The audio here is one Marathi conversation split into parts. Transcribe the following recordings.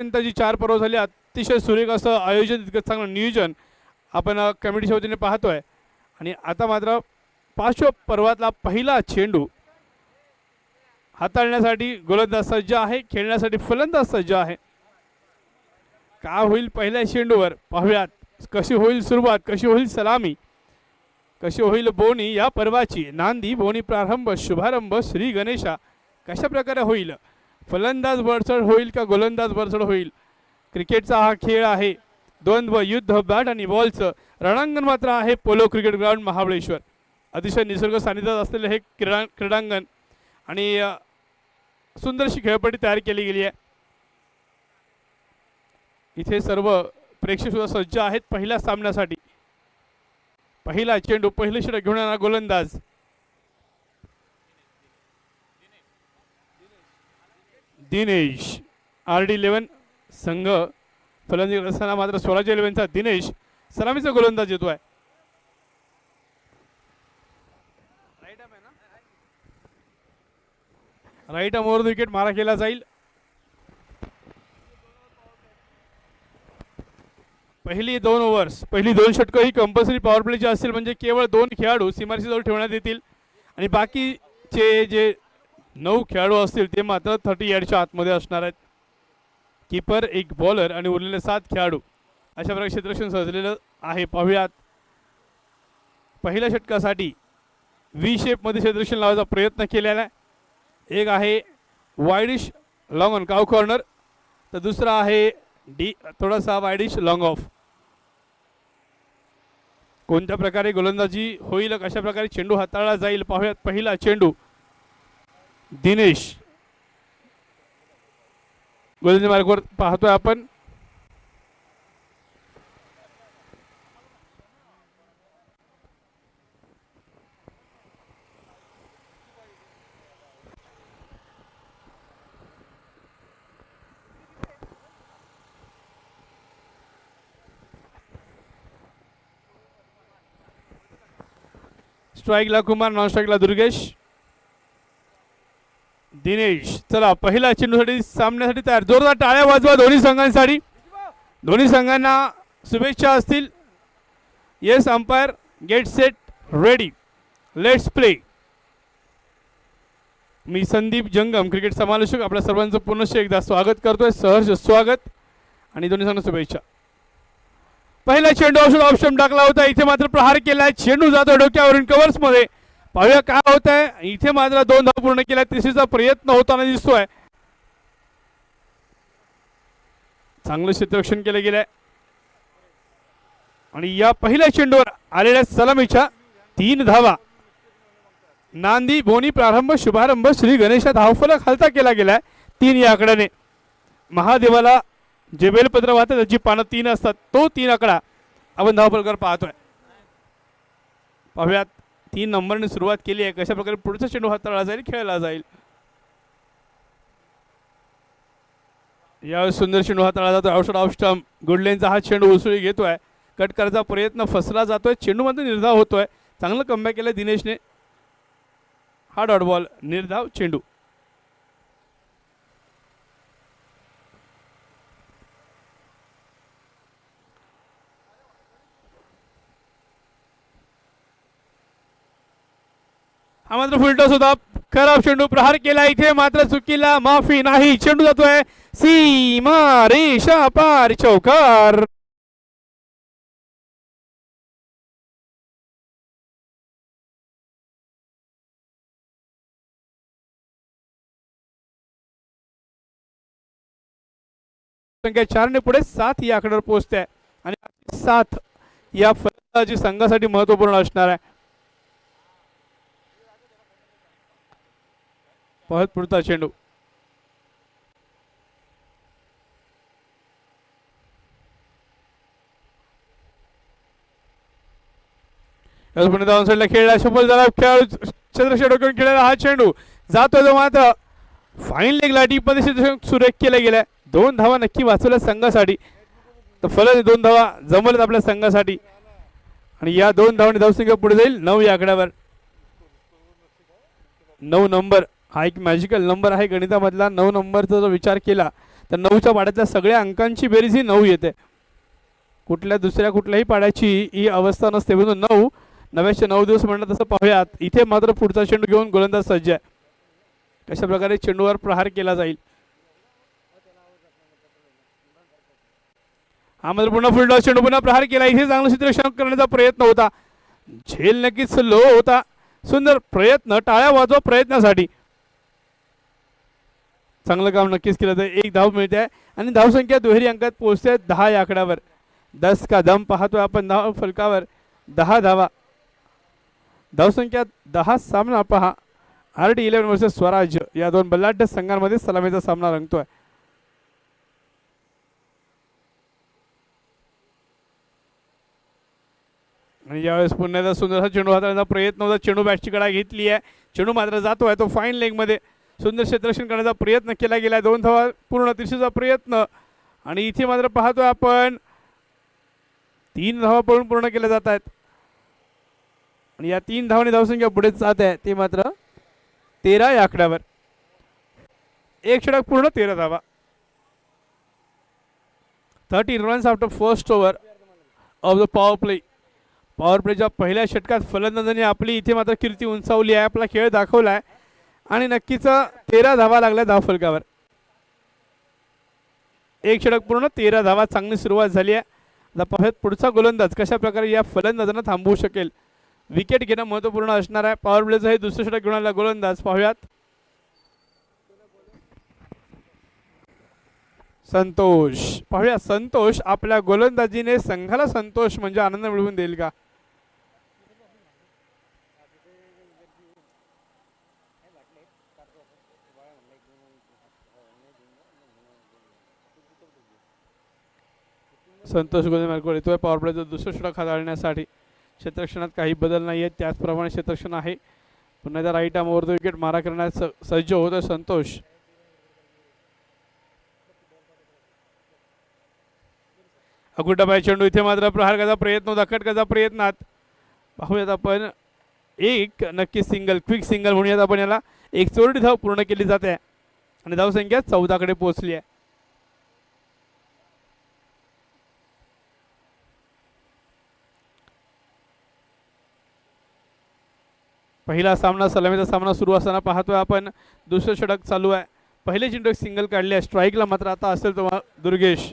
जी 4 पर्व झाली, अतिशय सुरेख असं आयोजन, इतकं चांगलं नियोजन आपण कमिटीच्या वतीने पाहतोय. आणि आता मात्र 5व्या पर्वातला पहिला चेंडू हाताळण्यासाठी गोलंदाज सज्ज आहे, खेळण्यासाठी फलंदाज सज्ज आहे. काय होईल पहिल्या चेंडूवर पाहूयात. कशी होईल सुरुवात, कशी होईल सलामी, कशी होईल बोनी या पर्वाची. नांदी बोनी प्रारंभ शुभारंभ श्री गणेशा कशा प्रकारे होईल. फलंदाज वरचढ होईल का गोलंदाज वरचढ होईल. क्रिकेटचा हा खेळ आहे, द्वंद्व युद्ध बॅट आणि बॉलचं. रणांगण मात्र आहे पोलो क्रिकेट ग्राउंड महाबळेश्वर. अतिशय निसर्ग सानिध्यात असलेले हे क्रीडांगण आणि सुंदरशी खेळपट्टी तयार केली गेली आहे. इथे सर्व प्रेक्षक सुद्धा सज्ज आहेत पहिल्या सामन्यासाठी. पहिला चेंडू, पहिले षटक घेऊन येणारा गोलंदाज दिनेश. RD11 संघ फलंदाजी असताना मात्र स्वराज 11चा दिनेश सलामीचा गोलंदाज येतोय. राईट आर्मवर विकेट मारा केला जाईल. पहिली 2 ओव्हर्स, पहिली 2 षटकं ही कंपल्सरी पॉवर प्लेची असतील, म्हणजे केवळ 2 खेळाडू सीमारेषेजवळ ठेवण्यात येतील आणि बाकीचे जे 9 खेळाडू असतील ते मात्र 30 यार्डच्या आतमध्ये असणार आहेत. कीपर, एक बॉलर आणि उरलेले 7 खेळाडू अशा प्रकारे क्षेत्ररक्षण सजलेलं आहे. पाहूयात पहिल्या षटकासाठी व्ही शेपमध्ये क्षेत्ररक्षण लावायचा प्रयत्न केलेला आहे. एक आहे वाईडिश लॉंग ऑन काव कॉर्नर, तर दुसरा आहे थोडासा वाईडिश लॉंग ऑफ. कोणत्या प्रकारे गोलंदाजी होईल, कशा प्रकारे चेंडू हाताळला जाईल पाहूयात. पहिला चेंडू दिनेश गोलंदाजी मार्गावर पाहतोय आपण. स्ट्राईकला कुमार, नॉन स्ट्राईकला दुर्गेश. दिनेश चला पहिला चेंडूसाठी सामन्यासाठी तयार. जोरदार टाळ्या वाजवा दोन्ही संघांसाठी. दोन्ही संघांना शुभेच्छा असतील. Yes umpire, get set ready, let's play. मी संदीप जंगम क्रिकेट समालोचक आपल्या सर्वांचं पुनश्च एकदा स्वागत करतोय, सहर्ष स्वागत आणि दोन्ही संघांना शुभेच्छा. पहिला चेंडू औषध ऑप्शन टाकला होता, इथे मात्र प्रहार केलाय. चेंडू जातो डोक्यावरून कव्हर्स मध्ये. पाहूया काय होत आहे. इथे मात्र 2 धावा पूर्ण केल्या, तिसरीचा प्रयत्न होताना दिसतोय. चांगलं क्षेत्ररक्षण केलं गेलंय आणि या पहिल्या चेंडूवर आलेल्या सलामीच्या 3 धावा. नांदी बोनी प्रारंभ शुभारंभ श्री गणेशा धावफलक खालता केला गेलाय 3 या आकड्याने. महादेवाला जे बेलपत्र वाहतात त्याची पानं 3 असतात, तो 3 आकडा आपण धावफलकावर पाहतोय. पाहूयात 3 नंबरने सुरुवात केली आहे, कशा प्रकारे पुढचा चेंडू हाताळला जाईल, खेळला जाईल. यावेळी सुंदर चेंडू हाताळला जातोय. औषध ऑफ स्टंप गुडलेनचा हा चेंडू उसळी घेतोय. कट करायचा प्रयत्न फसला जातोय, चेंडू मध्ये निर्धाव होतोय. चांगलं कमबॅक केलं दिनेशने. हा डॉट बॉल, निर्धाव चेंडू. हा मात्र फुलटॉस होता, खराब चेंडू. प्रहार केला, इथे मात्र चुकीला माफी नाही. चेंडू जातोय सीमा रेषा पार, चौकार. संख्या 4 ने पुढे 7 या आकड्यावर पोहोचते आहे आणि 7 या फलंदाजी संघासाठी महत्वपूर्ण असणार आहे. पहत पुढचा चेंडू. डाऊन साईडला खेळला, सफल झाला खेळाडू. चंद्रशेखर डोक्यावर खेळलेला हा चेंडू जातो जो मात्र फाईन लेग लाटीमध्ये सुरेख केला गेलाय. 2 धावा नक्की वाचवल्या संघासाठी, तर फलंदाजी 2 धावा जमवल्यात आपल्या संघासाठी आणि या 2 धावांनी धावसंख्या पुढे जाईल 9 या आकड्यावर. 9 नंबर हा एक मॅजिकल नंबर आहे गणितामधला. 9 नंबरचा जर विचार केला तर 9च्या पाड्यातल्या सगळ्या अंकांची बेरीज ही 9 येते. कुठल्याही पाड्याची ही अवस्था नसते. म्हणून 9 9चे 9 दिवस म्हणतात तसं पाहूयात. इथे मात्र पुढचा चेंडू घेऊन गोलंदाज सज्ज आहे. कशा प्रकारे चेंडूवर प्रहार केला जाईल. हा मात्र पुन्हा फुलटॉस चेंडू, पुन्हा प्रहार केला. इथे चांगलं क्षेत्ररक्षण करण्याचा प्रयत्न होता. झेल नक्कीच लो होता. सुंदर प्रयत्न, टाळ्या वाजवा प्रयत्नासाठी. चांगलं काम नक्कीच केलं. तर एक धाव मिळते आहे आणि धावसंख्या दुहेरी अंकात पोहोचते 10 या आकड्यावर. 10 का दम पाहतोय आपण धाव फलकावर. 10 धावा. धावसंख्या 10. सामना पहा. RD11 वर्सेस स्वराज्य या दोन बलाढ्य संघांमध्ये सलामीचा सामना रंगतोय. आणि यावेळेस पुन्हा एकदा सुंदरसा चेंडू हाताळण्याचा प्रयत्न होता. चेंडू बॅटची कडा घेतली आहे. चेंडू मात्र जातोय तो फाईन लेगमध्ये. सुंदर क्षेत्ररक्षण करण्याचा प्रयत्न केला गेला. 2 धावा पूर्ण. तिसरीचा प्रयत्न आणि इथे मात्र पाहतोय आपण 3 धावा पळून पूर्ण केल्या जात आहेत. आणि या 3 धावांनी धावसंख्या पुढे जात आहे. ते मात्र 13 या आकड्यावर. एक षटक पूर्ण, 13 धावा. 30 runs after first over of the power play. Power प्लेच्या पहिल्या षटकात फलंदाजांनी आपली इथे मात्र कीर्ती उंचावली आहे. आपला खेळ दाखवला आहे आणि नक्कीच 13 धावा लागल्या धावफलकावर. एक षटक पूर्ण, 13 धावा. चांगली सुरुवात झाली आहे. आता पाहूयात पुढचा गोलंदाज कशा प्रकारे या फलंदाजांना थांबवू शकेल. विकेट घेणं महत्त्वपूर्ण असणार आहे. पॉवर प्लेचं हे दुसरं षटक घेऊन आलेला गोलंदाज पाहूयात. संतोष. पाहूया संतोष आपल्या गोलंदाजीने संघाला संतोष म्हणजे आनंद मिळवून देईल का. संतोष गोलंदाज येतोय पॉवर प्लेचं दुसरं षटक हाताळण्यासाठी. क्षेत्ररक्षणात काही बदल नाही आहेत. त्याचप्रमाणे क्षेत्ररक्षण आहे. पुन्हा एकदा राईट आर्मवर विकेट मारा करण्यास सज्ज होतोय संतोष. अकुटाबाई चेंडू. इथे मात्र प्रहार करायचा प्रयत्न होता. कट करायचा प्रयत्नात पाहूयात आपण एक नक्की सिंगल, क्विक सिंगल म्हणूयात आपण याला. एक चोरडी धाव पूर्ण केली जाते आणि धावसंख्या 14 कडे पोहोचली आहे. पहिला सामना सलामीचा सामना सुरू असताना पाहतोय आपण दुसरं षटक चालू आहे. पहिले चेंडू सिंगल काढले आहे. स्ट्राईकला मात्र आता असेल तो दुर्गेश.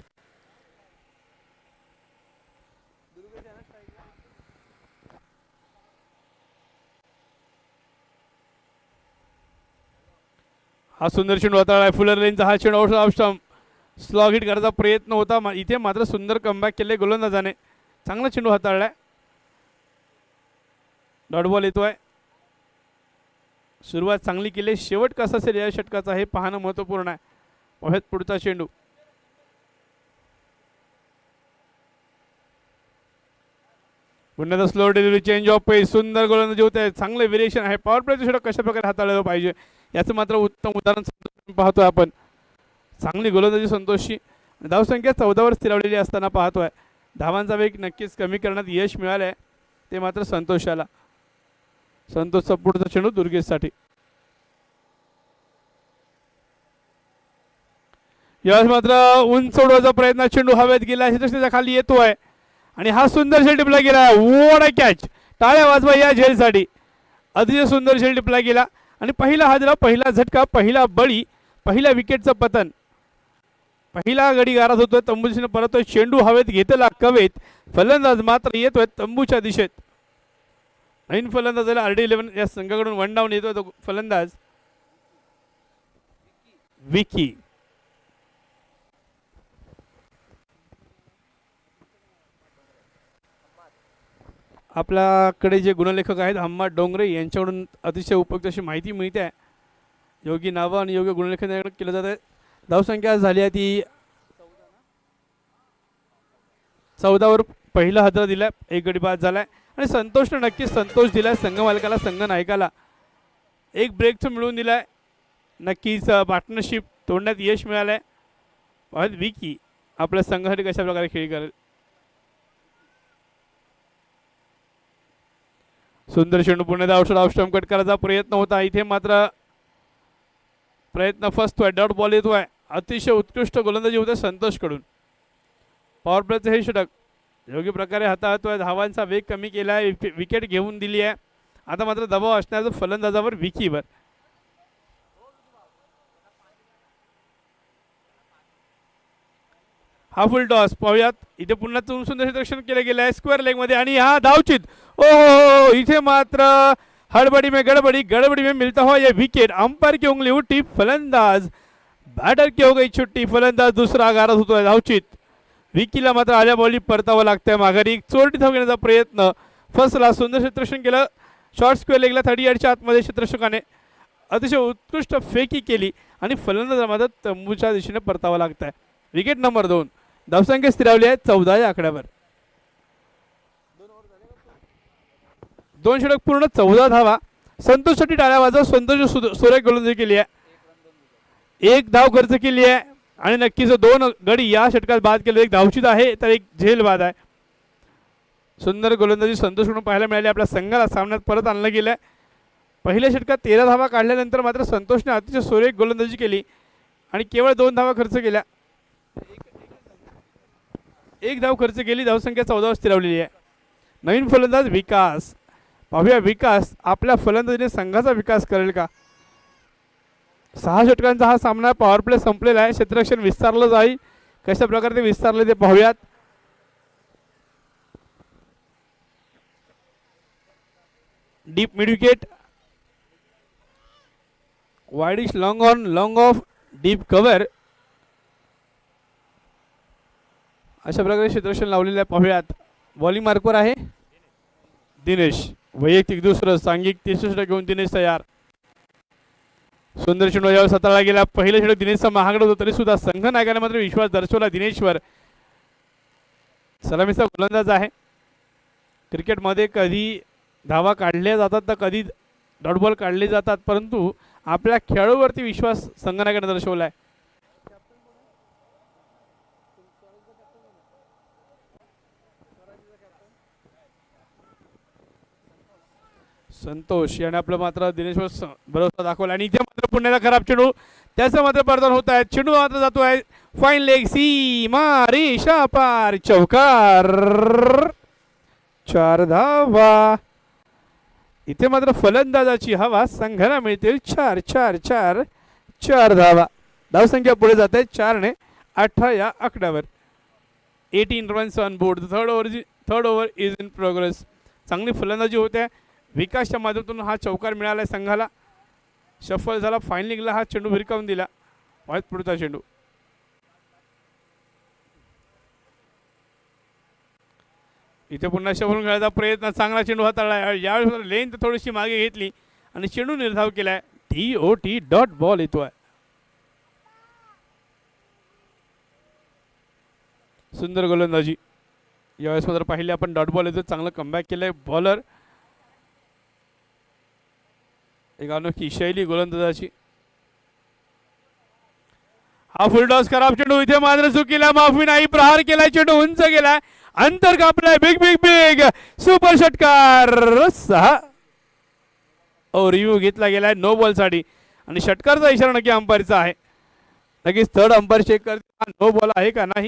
हा सुंदर चेंडू हाताळला. फुलर लेनचा हा चेंडू out off stump. Slog hit करायचा प्रयत्न होता. इथे मात्र सुंदर कमबॅक केले गोलंदाजाने. चांगला चेंडू हाताळलाय. डॉट बॉल येतोय. सुरुवात चांगली केली. शेवट कसा असेल या षटकाचा हे पाहणं महत्त्वपूर्ण आहे. पाहूयात पुढचा चेंडू. पुन्हा स्लो डिलिव्हरी, चेंज ऑफ पेस. सुंदर गोलंदाजी होत आहे. चांगलं व्हेरिएशन आहे. पॉवर प्लेचं षटक कशा प्रकारे हाताळलं पाहिजे याचं मात्र उत्तम उदाहरण पाहतोय आपण. चांगली गोलंदाजी संतोषची. धावसंख्या 14वर स्थिरावलेली असताना पाहतोय. धावांचा वेग नक्कीच कमी करण्यात यश मिळालंय. ते मात्र संतोषाला. संतोषचा पुढचा चेंडू दुर्गेशसाठी. यावेळेस मात्र उंच उडवायचा प्रयत्न. चेंडू हवेत गेला. त्याच्या खाली येतोय आणि हा सुंदर झेल टिपला गेला. What catch. टाळ्या वाजवा या झेलसाठी. अतिशय सुंदर झेल टिपला गेला आणि पहिला हादरा, पहिला झटका, पहिला बळी, पहिल्या विकेटचं पतन. पहिला गडी गारत होतोय. तंबूच्या परतोय. चेंडू हवेत घेतला कवेत. फलंदाज मात्र येतोय तंबूच्या दिशेत. नवीन फलंदाज RD11 या संघाकडून 1 डाऊन येतोय तो फलंदाज विकी. आपल्याकडे जे गुणलेखक आहेत हम्मा डोंगरे यांच्याकडून अतिशय उपयुक्त अशी माहिती मिळते आहे. योग्य नावं आणि योग्य गुणलेखन केलं जात आहे. धावसंख्या झाली आहे ती 14वर पहिला हादरा दिला. एक गडी बाद झालाय आणि संतोषने नक्कीच संतोष दिलाय संघ मालकाला, संघ नायकाला. एक ब्रेकचं मिळवून दिलाय. नक्कीच पार्टनरशिप तोडण्यात यश मिळालंय. विकी आपल्या संघासाठी कशा प्रकारे खेळ करेल. सुंदर चेंडू पुन्हा ऑफ स्टंप कट करायचा प्रयत्न होता. इथे मात्र प्रयत्न फसतोय. डॉट बॉल येतोय. अतिशय उत्कृष्ट गोलंदाजी होते संतोषकडून. पॉवर प्लेचं हे षटक योग्य प्रकारे हाताळतोय. धावांचा वेग कमी केला आहे, विकेट घेऊन दिली आहे. आता मात्र दबाव असण्याचं फलंदाजावर विकीवर. हा फुल टॉस पाहूयात. इथे पुन्हा सुंदर क्षेत्ररक्षण केलं गेलं आहे स्क्वेअर लेग मध्ये आणि हा धावचित. ओ इथे मात्र हड़बड़ी में गड़बड़ी, गड़बड़ी में मिलता हुआ ये विकेट. अंपायर की उंगली उठी, फलंदाज बॅटर की हो गई छुट्टी. फलंदाज दुसरा गारद होतोय. धावचित. विकीला मात्र आल्या बॉली परतावं लागतंय माघारी. चोरटी धाव घेण्याचा प्रयत्न फसला. सुंदर क्षेत्ररक्षण केलं शॉर्ट स्क्वेअर लेगला 30 यार्डच्या आतमध्ये क्षेत्ररक्षकाने अतिशय उत्कृष्ट फेकी केली आणि फलंदाजामध्ये तंबूच्या दिशेने परतावं लागतंय. Wicket number 2. धावसंख्या स्थिरावली आहे 14 या आकड्यावर. 2 षटक पूर्ण 14 धावा. संतोषसाठी टाळ्या वाजवा. संतोष सुरेख गोलंदाजी केली आहे. 1 धाव खर्च केली आहे आणि नक्कीच 2 गडी या षटकात बाद केले. 1 धावचीत आहे तर 1 झेल बाद आहे. सुंदर गोलंदाजी संतोषकडून पाहायला मिळाली. आपल्या संघाला सामन्यात परत आणलं गेलं आहे. पहिल्या षटकात 13 धावा काढल्यानंतर मात्र संतोषने अतिशय सुरेख गोलंदाजी केली आणि केवळ 2 धावा खर्च केल्या. 1 धाव खर्च केली. धावसंख्या 14 स्थिरावलेली आहे. नवीन फलंदाज विकास. पाहूया विकास आपल्या फलंदाजीने संघाचा विकास करेल का. 6 षटकांचा हा सामना. पॉवर प्ले संपलेला आहे. क्षेत्ररक्षण विस्तारलं जाईल. कशा प्रकारे ते विस्तारले ते पाहूयात. Deep mid wicket, widish long on long off, deep cover अशा प्रकारे क्षेत्ररक्षण लावलेलं आहे. पाहूयात. बॉलिंग मार्कवर आहे दिनेश. वैयक्तिक दुसरं सांघिक 33 षटक घेऊन दिनेश तयार. सुंदर चेंडू यावर सतराला गेला. पहिलं षटक दिनेशचा महागडं होतं तरी सुद्धा संघ नायकाने मात्र विश्वास दर्शवला दिनेशवर. सलामीचा गोलंदाज आहे. क्रिकेटमध्ये कधी धावा काढल्या जातात तर कधी डॉट बॉल काढले जातात, परंतु आपल्या खेळाडूवरती विश्वास संघनायकाने दर्शवला आहे. संतोष याने आपलं मात्र दिनेशवर भरोसा दाखवला आणि इथे मात्र पुण्याला खराब चेंडू. त्याचं मात्र पर्दान होत आहे. चेंडू मात्र जातो आहे फाईन लेग सीमा रेषा पार. चौकार. 4 धावा. इथे मात्र फलंदाजाची हवा. संघाला मिळतील 4 4 4 4 धावा. धावसंख्या पुढे जाते 4 ने 18 या आकड्यावर. 18 runs on board. Third over is in progress. चांगली फलंदाजी होते. विकासच्या माध्यमातून हा चौकार मिळाला संघाला. शफल झाला. फायनलिंगला हा चेंडू भिरकावून दिला. वाईट पुढचा चेंडू. इथे पुन्हा शफल खेळायचा प्रयत्न. चांगला चेंडू हाताळला. यावेळी लेंथ थोडीशी मागे घेतली आणि चेंडू निर्धाव केलाय. TOT डॉट बॉल येतोय. सुंदर गोलंदाजी यावेळेस मात्र पाहिले आपण. डॉट बॉल येतो. चांगलं कमबॅक केलंय बॉलर. एक अनोखी शैली गोलंदाजाची. हा फुल टॉस खराब चेंडू. इथे मात्र चुकीला माफी नाही. प्रहार केलाय. चेंडू उंच गेलाय. अंतर कापलाय. बिग बिग बिग सुपर षटकार. 6 रिव्ह्यू घेतला गेलाय नो बॉल साठी आणि षटकारचा इशारा नक्की अंपायरचा आहे. नक्कीच थर्ड अंपायर चेक करते नो बॉल आहे का नाही.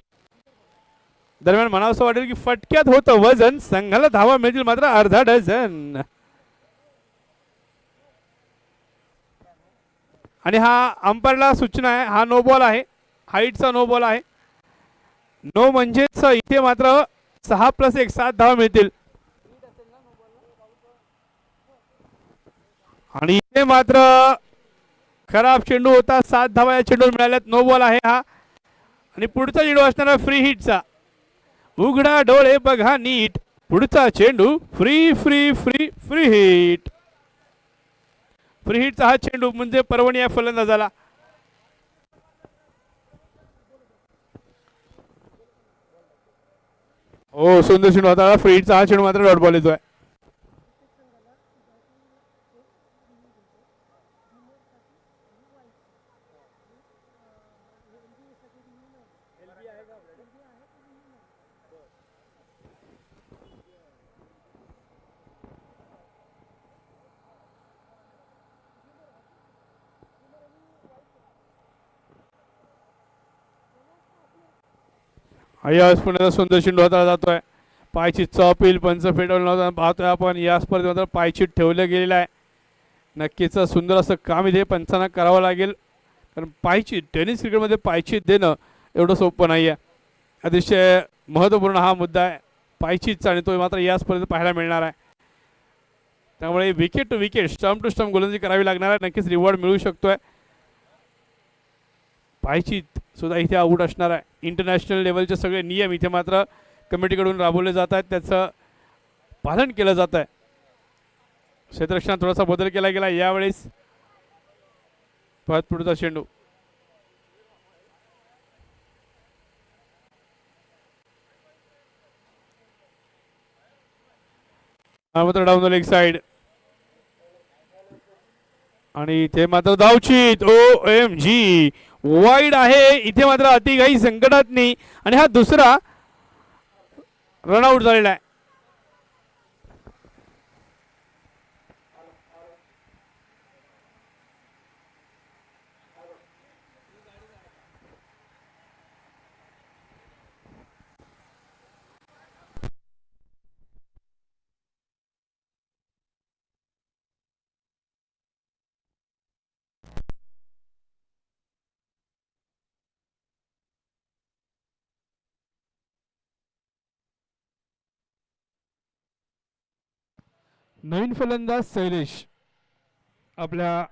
दरम्यान मला असं वाटेल की फटक्यात होतं वजन. संघाला धावा मिळतील मात्र अर्धा डझन. आणि हा अंपायरला सूचना आहे. हा नो बॉल आहे. हाईटचा नो बॉल आहे. नो म्हणजेच इथे मात्र 6+1 7 धावा मिळतील. आणि इथे मात्र खराब चेंडू होता. 7 धावा या चेंडूवर मिळाल्यात. नो बॉल आहे हा. आणि पुढचा चेंडू असणारा फ्री हिटचा. उघडा डोळे बघा नीट. पुढचा चेंडू free free free free hit. Free हिटचा हा चेंडू म्हणजे पर्वणी या फलंदाजाला. सुंदर चेंडू हाताळला. फ्री हिटचा हा चेंडू मात्र डॉट बॉल येतोय. यावेळेस पुण्याचा सुंदर चेंडू हाताळला जातोय. पायची चौपील पंच फेटवलं पाहतोय आपण. या स्पर्धेत मात्र पायचीत ठेवलं गेलेलं आहे. नक्कीच सुंदर असं काम इथे पंचांना करावं लागेल, कारण पायची टेनिस क्रिकेटमध्ये पायचीत देणं एवढं सोपं नाही आहे. अतिशय महत्त्वपूर्ण हा मुद्दा आहे पायचीतचा, आणि तो मात्र या स्पर्धेत पाहायला मिळणार आहे. त्यामुळे wicket to wicket, stump to stump गोलंदाजी करावी लागणार आहे. नक्कीच रिवॉर्ड मिळू शकतोय. पायचीत सुद्धा इथे आऊट असणार आहे. इंटरनॅशनल लेवलचे सगळे नियम इथे मात्र कमिटीकडून राबवले जात आहेत, त्याचं पालन केलं जात आहे. क्षेत्ररक्षणात थोडासा बदल केला गेला यावेळेस. परत पुढचा चेंडू मात्र डाऊन द लेग साइड, आणि इथे मात्र धावचीत. OMG वाईड आहे. इथे मात्र अतिघाई संकटात नाही, आणि हा दुसरा रनआउट झालेला आहे. नवीन फलंदाज शैलेश आपल्या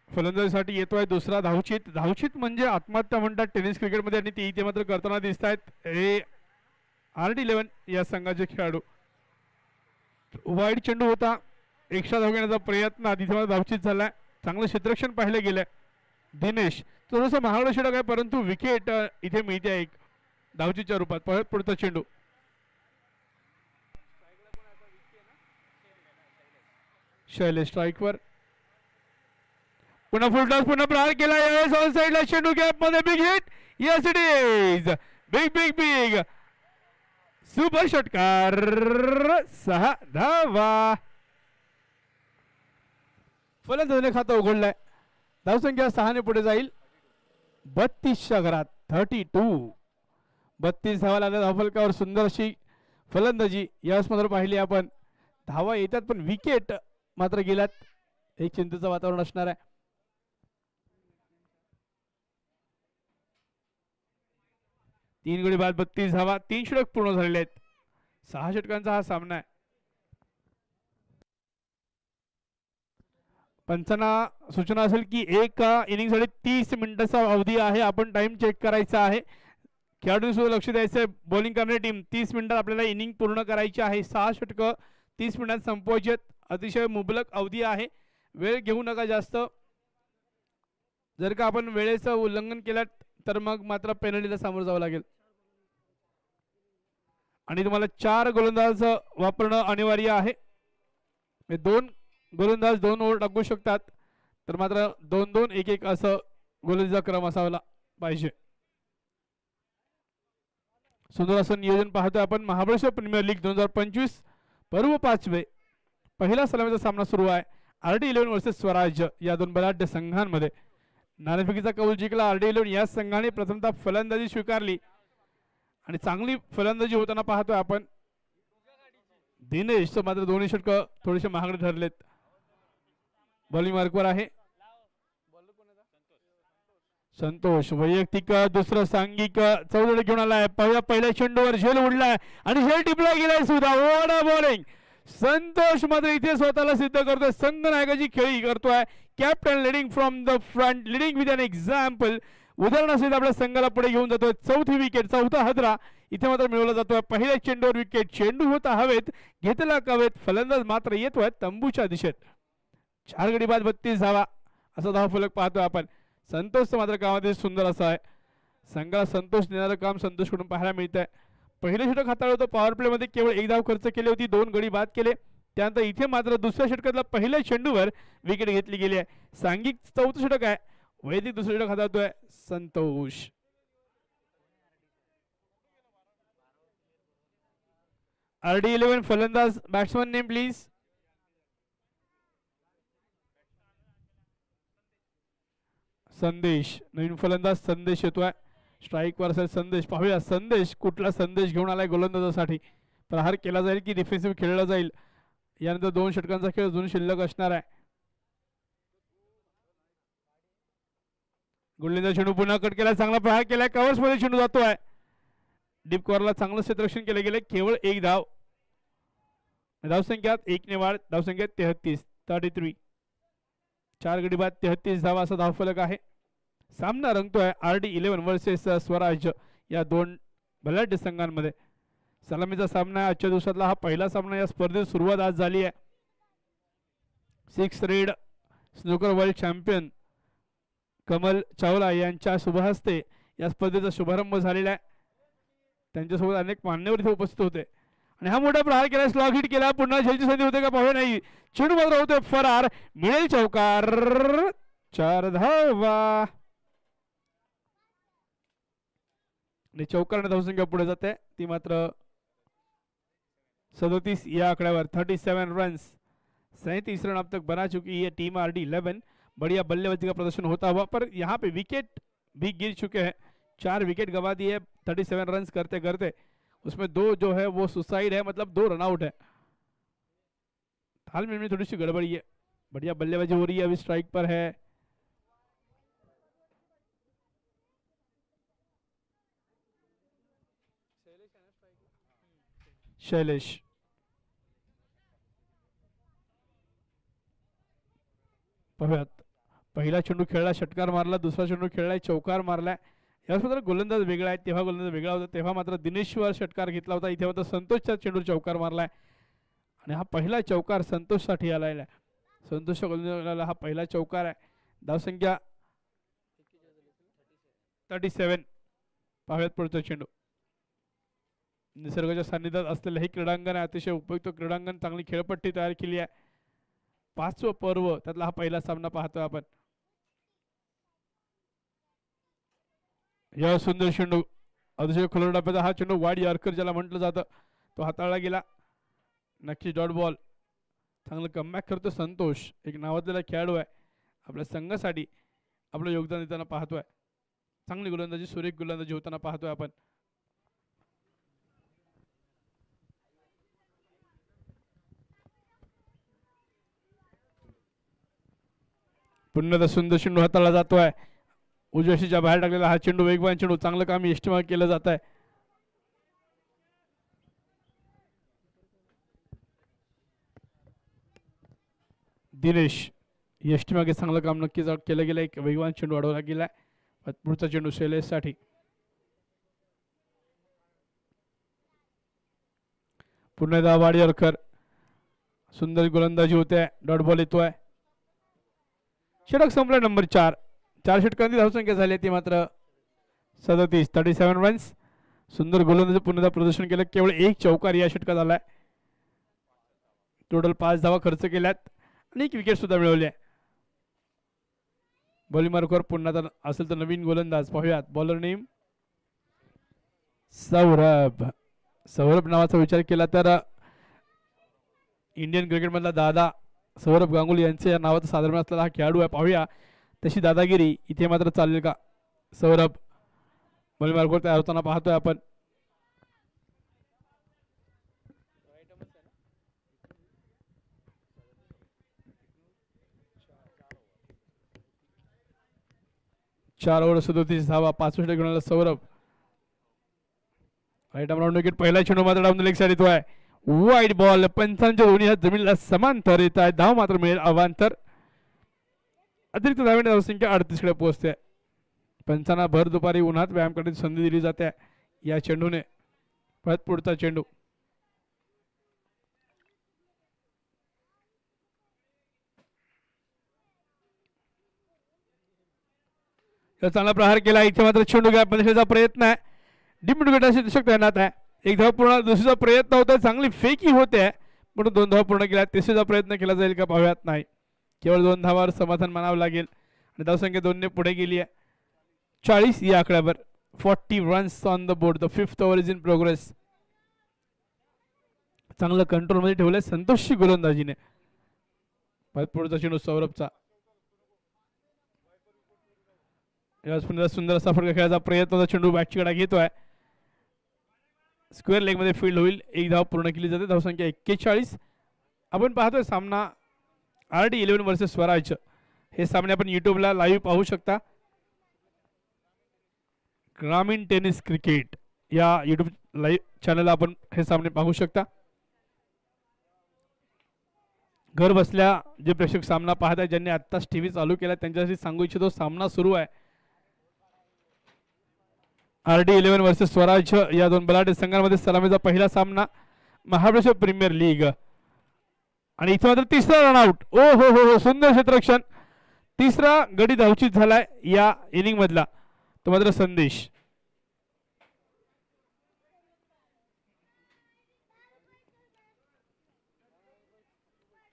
फलंदाजीसाठी येतोय. दुसरा धावचीत. धावचीत म्हणजे आत्महत्या म्हणतात टेनिस क्रिकेटमध्ये, आणि ती इथे मात्र करताना दिसत आहेत हे RD11 या संघाचे खेळाडू. वाईड चेंडू होता, एक्स्ट्रा धाव घेण्याचा प्रयत्न, तिथे मात्र धावचीत झालाय. चांगलं क्षेत्ररक्षण पाहिलं गेलंय. दिनेश थोडंसं महागडं षटक आहे, परंतु विकेट इथे मिळते एक धावचीच्या रूपात. परत पुढचा चेंडू शैलेश स्ट्राईकवर. पुन्हा फुल टॉस, पुन्हा प्रहार केला. यावेळेस ऑन साइडला चेंडू गॅप मध्ये big hit. Yes it is big big big super षटकार. 6 धावा. फलंदाजीने खातं उघडलंय. धावसंख्या 6 ने पुढे जाईल. 32च्या घरात 32. 32 धावा लागल्या धावफलकावर. सुंदर अशी फलंदाजी यावेळेस मात्र पाहिली आपण. धावा येतात पण विकेट मात्र गेल्यात. एक चिंतेचं वातावरण असणार आहे. तीन गडी बाद 32 धावा. 3 षटक पूर्ण झालेले आहेत. 6 षटकांचा हा सामना आहे. पंचांना सूचना असेल की एक इनिंग साठी 30 मिनिटाचा अवधी आहे. आपण टाइम चेक करायचा आहे. खेळाडूंनी सुद्धा लक्ष द्यायचं आहे. बॉलिंग करणारी टीम 30 मिनिटात आपल्याला इनिंग पूर्ण करायची आहे. 6 षटकं 30 मिनिटात संपवायची आहेत. अतिशय मुबलक अवधी आहे. वेळ घेऊ नका जास्त. जर का आपण वेळेचं उल्लंघन केलं तर मग मात्र पेनल्टीला सामोरं जावं लागेल. आणि तुम्हाला 4 गोलंदाज वापरणं अनिवार्य आहे. 2 गोलंदाज 2 ओव्हर टाकू शकतात, तर मात्र 2-2 1-1 असं गोलंदाजीचा क्रम असावा पाहिजे. सुंदर असं नियोजन पाहतोय आपण. महाबळेश्वर प्रीमियर लीग 2025 पर्व 5वे पहिला सलामीचा सामना सुरू आहे. RD11 वर्सेस स्वराज्य या दोन बलाढ्य संघांमध्ये. नाणेफेकीचा कौल जिंकला RD11 या संघाने. प्रथमतः फलंदाजी स्वीकारली आणि चांगली फलंदाजी होताना पाहतोय आपण. दिनेश मात्र दोन्ही षटकं थोडेसे महागडे ठरलेत. बॉलिंग मार्कवर आहे संतोष. वैयक्तिक दुसरं सांघिक 14 घेऊन आलाय. पहिल्या चेंडूवर झेल उडलाय आणि झेल टिपला गेलाय सुद्धा. What bowling. संतोष मात्र इथे स्वतःला सिद्ध करतोय. संघनायकाची खेळी करतोय. Captain leading from the front, leading with an example. उदाहरणासहित आपल्या संघाला पुढे घेऊन जातोय. चौथी विकेट, चौथा हदरा इथे मात्र मिळवला जातोय. पहिल्या चेंडूवर विकेट. चेंडू होता हवेत, घेतला कवेत. फलंदाज मात्र येतोय तंबूच्या दिशेत. 4 गडी बाद 32 धावा असा धावफलक पाहतोय आपण. संतोषचं मात्र कामामध्ये सुंदर असं आहे. संघाला संतोष देणारं काम संतोषकडून पाहायला मिळत आहे. पहिले षटक हाताळलं होतं. पॉवर प्ले मध्ये केवळ 1 धाव खर्च केली होती. 2 गडी बाद केले. त्यानंतर इथे मात्र दुसऱ्या षटकातला पहिल्या चेंडूवर विकेट घेतली गेली आहे. सांघिक 4थं षटक आहे. वैदिक दुसरं षटक हाताळतोय संतोष. RD11 फलंदाज. Batsman name please. संदेश. नवीन फलंदाज संदेश येतोय. स्ट्राईकवर असेल संदेश. पाहूया संदेश कुठला संदेश घेऊन आलाय गोलंदाजासाठी. प्रहार केला जाईल की डिफेन्सिव्ह खेळला जाईल. यानंतर 2 षटकांचा खेळ अजून शिल्लक असणार आहे. गोलंदाज चेंडू पुन्हा कट केला. चांगला प्रहार केलाय. कव्हर्स मध्ये चेंडू जातोय. डीप कव्हरला चांगलं क्षेत्ररक्षण केले गेले. केवळ 1 धाव. धावसंख्यात 1 ने वाढ. धावसंख्यात 33. 4 गडी बाद 33 धावा असा धावफलक आहे. सामना रंगतोय RD11 वर्सेस स्वराज या 2 बलाढ्य संघांमध्ये. सलामीचा सामना आजच्या दिवसातला हा पहिला सामना. या स्पर्धेत सुरुवात आज झाली आहे. 6 red snooker world champion Kamal Chawla यांच्या शुभहस्ते या स्पर्धेचा शुभारंभ झालेला आहे. त्यांच्यासोबत अनेक मान्यवर इथे उपस्थित होते. आणि हा मोठा प्रहार केला. स्लॉग हिट केला. पुन्हा झेलची संधी होते का पाहूया. नाही, चेंडू मात्र होतोय फरार. मिळेल चौकार. 4 धावा आणि चौकार धावसंख्या पुढे जाते ती मात्र 37 या आंकड्यावर. 37 रन्स 37 रन अब तक बना चुकी है टीम RD11. बढ़िया बल्लेबाजी का प्रदर्शन होता हुआ, पर यहाँ पे विकेट भी गिर चुके हैं. 4 विकेट गंवा दिए 37 रन करते करते. उसमें 2 जो है वो सुसाइड है, मतलब 2 रनआउट है. तालमेल में थोड़ी सी गड़बड़ी है. बढ़िया बल्लेबाजी हो रही है. अभी स्ट्राइक पर है शैलेश. पाहूयात. पहिला चेंडू खेळला, षटकार मारला. दुसरा चेंडू खेळलाय, चौकार मारलाय. यावेळेस मात्र गोलंदाज वेगळा आहे. तेव्हा गोलंदाज वेगळा होता. तेव्हा मात्र दिनेशवर षटकार घेतला होता. इथे मात्र संतोषच्या चेंडूवर चौकार मारलाय आणि हा पहिला चौकार संतोषसाठी आलाय. संतोषच्या गोलंदाजाला हा पहिला चौकार आहे. धावसंख्या 37. पाहूयात पुढचा चेंडू. निसर्गाच्या सान्निध्यात असलेलं हे क्रीडांगण आहे. अतिशय उपयुक्त क्रीडांगण. चांगली खेळपट्टी तयार केली आहे. 5वं पर्व त्यातला हा पहिला सामना पाहतोय आपण. या सुंदर चेंडू अतिशय खुल्या डब्याचा हा चेंडू वाईड यॉर्कर ज्याला म्हटलं जातं तो हाताळला गेला. नक्की डॉट बॉल. चांगलं कमबॅक करतो संतोष. एक नावाजलेला खेळाडू आहे. आपल्या संघासाठी आपलं योगदान देताना पाहतोय. चांगली गोलंदाजी, सुरेख गोलंदाजी होताना पाहतोय आपण. पुन्हा सुंदर चेंडू हाताळला जातोय. उजव्याशीच्या बाहेर टाकलेला हा चेंडू वेगवान चेंडू. चांगलं काम यष्टीमागे केलं जात आहे. दिनेश यष्टीमागे चांगलं काम नक्कीच केलं गेलं. एक वेगवान चेंडू अडवला गेलाय. पुढचा चेंडू शैलेश साठी. पुन्हा एकदा वाडियरकर. सुंदर गोलंदाजी होते. डॉट बॉल येतोय. षटक संपला. नंबर 4. 4 षटकांची धावसंख्या झाली ती मात्र 37 रन्स. सुंदर गोलंदाजी पुन्हा प्रदर्शन केलं. केवळ 1 चौकार या षटकात आलाय. टोटल 5 धावा खर्च केल्यात आणि 1 विकेट सुद्धा मिळवली आहे. बॉलिंग मार्कवर पुन्हा असेल तर नवीन गोलंदाज पाहूयात. Bowler name Saurabh. सौरभ नावाचा विचार केला तर इंडियन क्रिकेट मधला दादा सौरभ गांगुली यांचे या नावाचा साधारण असलेला हा खेळाडू आहे. पाहूया तशी दादागिरी इथे मात्र चालेल का. सौरभ बॉलिंग मार्कवर तयार होताना पाहतोय आपण. चार ओव्हर 37 धावा. 5 विकेट घेऊन Saurabh. Right arm round wicket. पहिला चेंडू मात्र डाऊन लेग साइड येतोय. Wide ball. पंचांच्या दोन्ही हात जमिनीला समांतर येत आहे. धाव मात्र मिळेल अवांतर. अतिरिक्त धावेने धावसंख्या 38 कडे पोहोचते. पंचांना भर दुपारी उन्हात व्यायाम करण्याची संधी दिली जाते या चेंडूने. परत पुढचा चेंडू. चांगला प्रहार केला. इथे मात्र चेंडू गॅप मध्ये प्रयत्न आहे. डिमिट विकेटाशी दशक तैनात आहे. 1 धाव पूर्ण. दुसरीचा प्रयत्न होता. चांगली फेकी होते म्हणून 2 धावा पूर्ण केल्या. तिसरीचा प्रयत्न केला जाईल का पाहूयात. नाही, केवळ 2 धावावर समाधान मानावं लागेल आणि धावसंख्या 2 ने पुढे गेली आहे. 40 या आकड्यावर. 40 runs on the board. The 5th over is in progress. चांगलं कंट्रोल मध्ये ठेवलंय संतोषची गोलंदाजीने. पुढचा चेंडू सौरभचा. यावेळेस पुन्हा सुंदर असा फटका खेळायचा प्रयत्न होता. चेंडू बॅटची कडा घेतोय. स्क्वेअर लेग मध्ये फील्ड होईल. एक धाव पूर्ण केली जाते. धावसंख्या 41. आपण पाहतोय सामना RD11 वर्सेस स्वराज. हे सामने आपण युट्यूबला लाईव्ह पाहू शकता. ग्रामीण टेनिस क्रिकेट या युट्यूब लाईव्ह चॅनलला आपण हे सामने पाहू शकता. घर बसल्या जे प्रेक्षक सामना पाहत आहेत, ज्यांनी आत्ताच टीव्ही चालू केला, त्यांच्यासाठी सांगू इच्छितो सामना सुरू आहे. RD11 वर्सेस स्वराज या दोन बलाढ्य संघांमध्ये सलामीचा पहिला सामना महाराष्ट्र प्रीमियर लीग. आणि इथं मात्र तिसरा रनआउट. ओ हो हो हो, सुंदर क्षेत्ररक्षण. तिसरा गडी धावचित झालाय या इनिंग मधला, तो मात्र संदेश.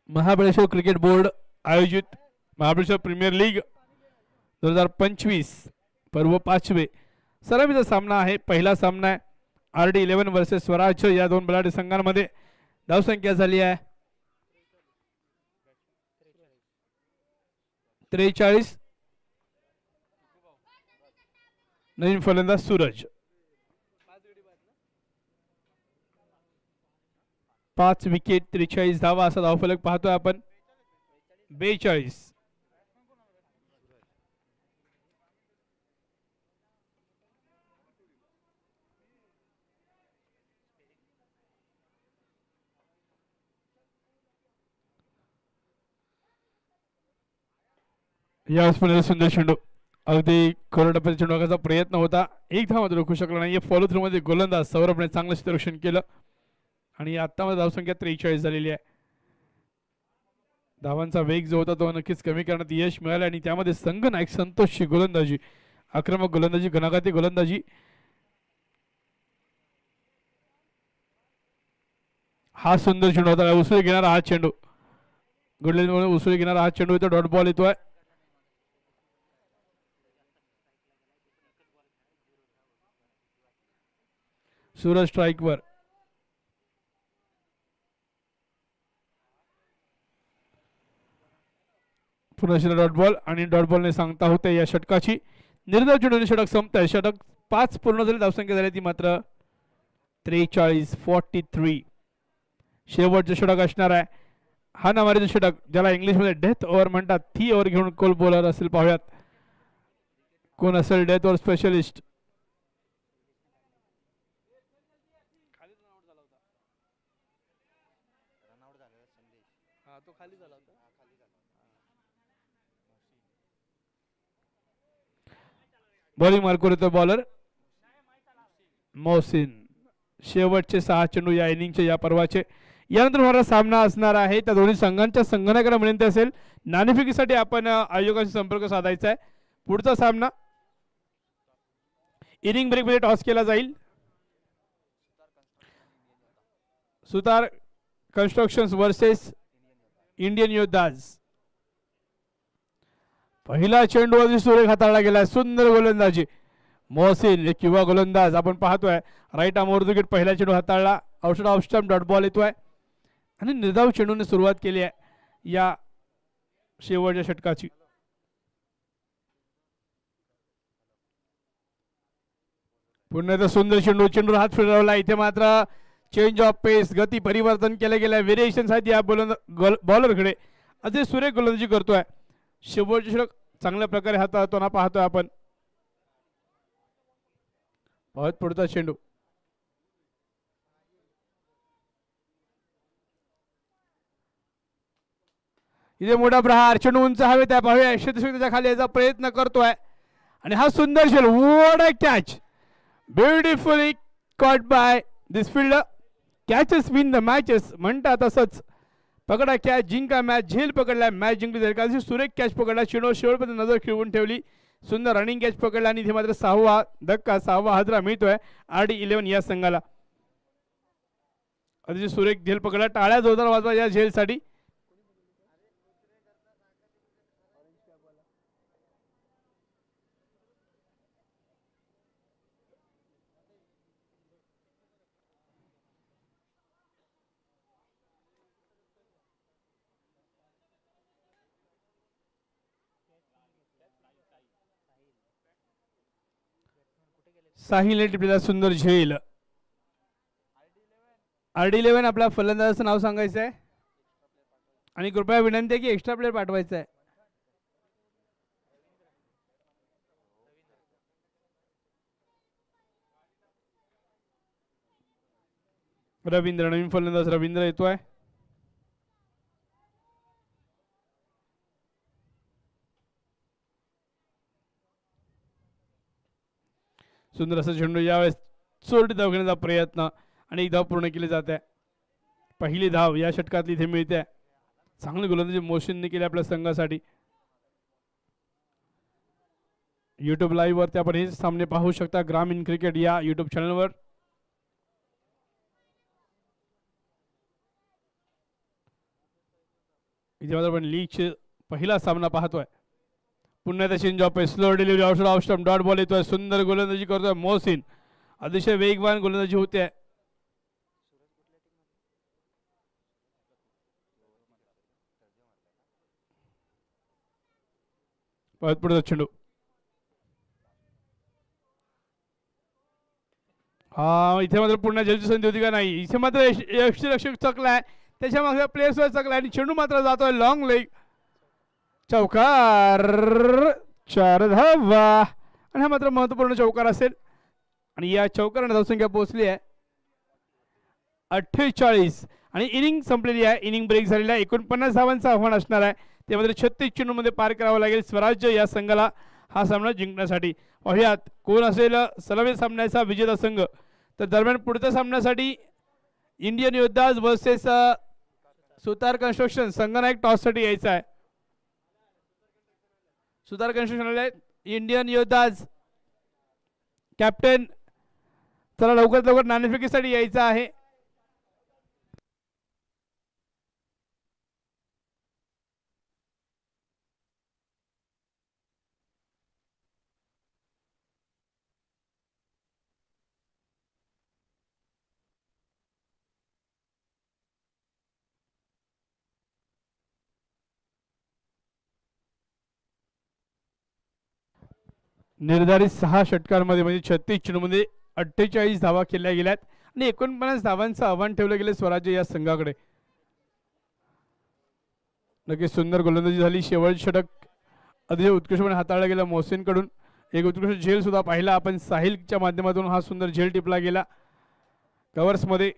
महाबळेश्वर क्रिकेट बोर्ड आयोजित महाबळेश्वर प्रीमियर लीग 2025 पर्व 5वे सलामीचा सामना आहे. पहिला सामना आहे RD11 वर्सेस स्वराज या दोन बलाढ्य संघांमध्ये. धावसंख्या झाली आहे 43. नवीन फलंदाज सूरज. 5 विकेट 43 धावा असा धावफलक पाहतोय आपण. 42. यावेळेस सुंदर चेंडू अगदी कोरडपणे चेंडू टाकायचा प्रयत्न होता. एक धाव मात्र रोखू शकला नाही. फॉलो थ्रू मध्ये गोलंदाज सौरभने चांगलं क्षेत्ररक्षण केलं आणि आता मध्ये धावसंख्या 43 झालेली आहे. धावांचा वेग जो होता तो नक्कीच कमी करण्यात यश मिळाले आणि त्यामध्ये संघनायक संतोषची गोलंदाजी, आक्रमक गोलंदाजी, घणाघाती गोलंदाजी. हा सुंदर चेंडू होता. उसळी घेणारा हा चेंडू, गुडलेमुळे उसळी घेणारा हा चेंडू, इथं डॉट बॉल येतोय. सूरज स्ट्राइक वर. पुन्हा डॉट बॉल आणि डॉट बॉलने सांगता होते या षटकाची. निर्धाव चेंडूने षटक संपतंय. षटक 5 पूर्ण झाले. धावसंख्या झाली ती मात्र 43. 43. शेवटचे षटक असणार आहे. हा नावारीचं षटक, ज्याला इंग्लिशमध्ये डेथ ओव्हर म्हणतात, ती ओव्हर घेऊन कोल बॉलर असेल. पाहूयात कोण असेल डेथ ओव्हर स्पेशलिस्ट. बॉलिंग मार्कवर येतो बॉलर मोहसिन. शेवटचे 6 चेंडू या इनिंगचे, या पर्वाचे. यानंतर मला सामना असणार आहे. त्या दोन्ही संघांच्या संघनायकांना विनंती असेल, नाणेफेकीसाठी आपण आयोजकांशी संपर्क साधायचा आहे. पुढचा सामना इनिंग ब्रेक मध्ये टॉस केला जाईल. सुतार कन्स्ट्रक्शन्स वर्सेस इंडियन योद्धाज. पहिला चेंडू अगदी सुरेख हाताळला गेला. सुंदर गोलंदाजी मोहसिन, एक युवा गोलंदाज आपण पाहतोय. राईट आर्म विकेट पहिला चेंडू हाताळला. Outside off stump dot ball येतोय आणि निर्धाव चेंडूने सुरुवात केली आहे या शेवटच्या षटकाची. पुन्हा एकदा सुंदर चेंडू, चेंडू हात फिरवला. इथे मात्र चेंज ऑफ पेस, गती परिवर्तन केलं गेलं. व्हेरिएशन आहेत या बॉलरकडे. अजय सुरेख गोलंदाजी करतोय. शेवटचे षटक चांगल्या प्रकारे हाताळताना पाहतोय आपण. बहुत पुढचा चेंडू. इथे मोठा प्रहार, चेंडू उंच हवे त्या पाहूया. त्याच्या खाली याचा प्रयत्न करतोय आणि हा सुंदर शेल. What a catch, beautifully caught by this fielder. Catches win the matches म्हणतात तसंच. पकडा कॅच, जिंका मॅच. झेल पकडला, मॅच जिंकली जाईल. कारण सुरेख कॅच पकडला. चेंडू शेवटपर्यंत नजर खिळवून ठेवली. सुंदर रनिंग कॅच पकडला आणि इथे मात्र 6वा धक्का, 6वा हादरा मिळतोय RD11 या संघाला. अतिशय सुरेख झेल पकडला. टाळ्या जोरदार वाजवा या झेलसाठी. साहिलने टिपलेला सुंदर झेल. RD11 आपल्या फलंदाजाचं नाव सांगायचं आहे आणि कृपया विनंती आहे की एक्स्ट्रा प्लेअर पाठवायचा आहे. रवींद्र, नवीन फलंदाज रवींद्र येतोय. सुंदर असं झेंडू यावेळेस चोरटी धाव घेण्याचा प्रयत्न आणि एक धाव पूर्ण केली जाते. पहिली धाव या षटकातली इथे मिळते. चांगली गोलंदाजी मोशीनने केली आपल्या संघासाठी. युट्यूब लाईव्ह वरती आपण हे सामने पाहू शकता ग्रामीण क्रिकेट या युट्यूब चॅनलवर. इथे मात्र आपण लीगचे पहिला सामना पाहतोय. पुन्हा एकदा चेंज ऑफ आहे. Slow delivery outside off stump dot ball येतोय. सुंदर गोलंदाजी करतोय मोहसिन. अतिशय वेगवान गोलंदाजी होते. पुढचा चेंडू. हा इथे मात्र पुन्हा जलची संधी होती का नाही. इथे मात्र यष्टीरक्षक चकलाय. त्याच्या मागच्या प्लेयर्सवर चकलाय आणि चेंडू मात्र जातोय लॉंग लेग. चौकार. 4 धावा आणि हा मात्र महत्वपूर्ण चौकार असेल आणि या चौकाराने धावसंख्या पोहोचली आहे 48 आणि इनिंग संपलेली आहे. इनिंग ब्रेक झालेला आहे. 49 धावांचं आव्हान असणार आहे. ते मात्र 36 चेंडूमध्ये पार करावं लागेल स्वराज्य या संघाला हा सामना जिंकण्यासाठी. पाहुयात कोण असेल सलवे सामन्याचा विजेता संघ. तर दरम्यान पुढच्या सामन्यासाठी इंडियन योद्धाज वर्सेस सुतार कन्स्ट्रक्शन संघनायक टॉससाठी यायचा आहे. सुतार कन्स्ट्रक्शन इंडियन योद्धाज कॅप्टन चला लवकरात लवकर नाणेफेकीसाठी यायचं आहे. निर्धारित 6 षटकांमध्ये म्हणजे 36 चेंडूमध्ये 48 धावा केल्या गेल्यात आणि 49 धावांचं आव्हान ठेवलं गेलं स्वराज्य या संघाकडे. नक्कीच सुंदर गोलंदाजी झाली. शेवटचे षटक अतिशय उत्कृष्टपणे हाताळलं गेलं मोहसिन कडून. एक उत्कृष्ट झेल सुद्धा पाहिला आपण साहिलच्या माध्यमातून. हा सुंदर झेल टिपला गेला कव्हर्स मध्ये.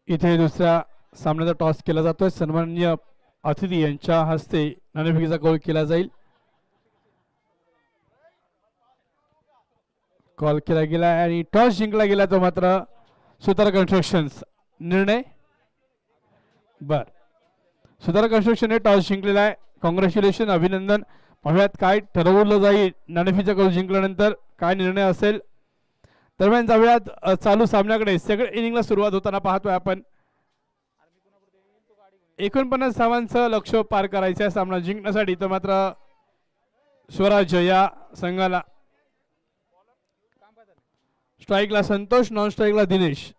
इथे दुसऱ्या सामन्याचा टॉस केला जातोय. सन्माननीय अतिथी यांच्या हस्ते नाणेफेकीचा कौल केला जाईल. कॉल केला गेला आणि टॉस जिंकला गेला तो मात्र सुतार कन्स्ट्रक्शन्स. निर्णय बर, सुतार कन्स्ट्रक्शनने टॉस जिंकलेला आहे. कॉंग्रॅच्युलेशन, अभिनंदन. पाहुयात काय ठरवलं जाईल नाणेफेकीचा कौल जिंकल्यानंतर, काय निर्णय असेल. दरम्यान जाऊयात चालू सामन्याकडे. सेकंड इनिंगला सुरुवात होताना पाहतोय आपण 49 धावांचं लक्ष्य पार करायचं आहे सामना जिंकण्यासाठी. तर मात्र स्वराज्य या संघाला स्ट्राईकला संतोष, नॉन स्ट्राईकला दिनेश.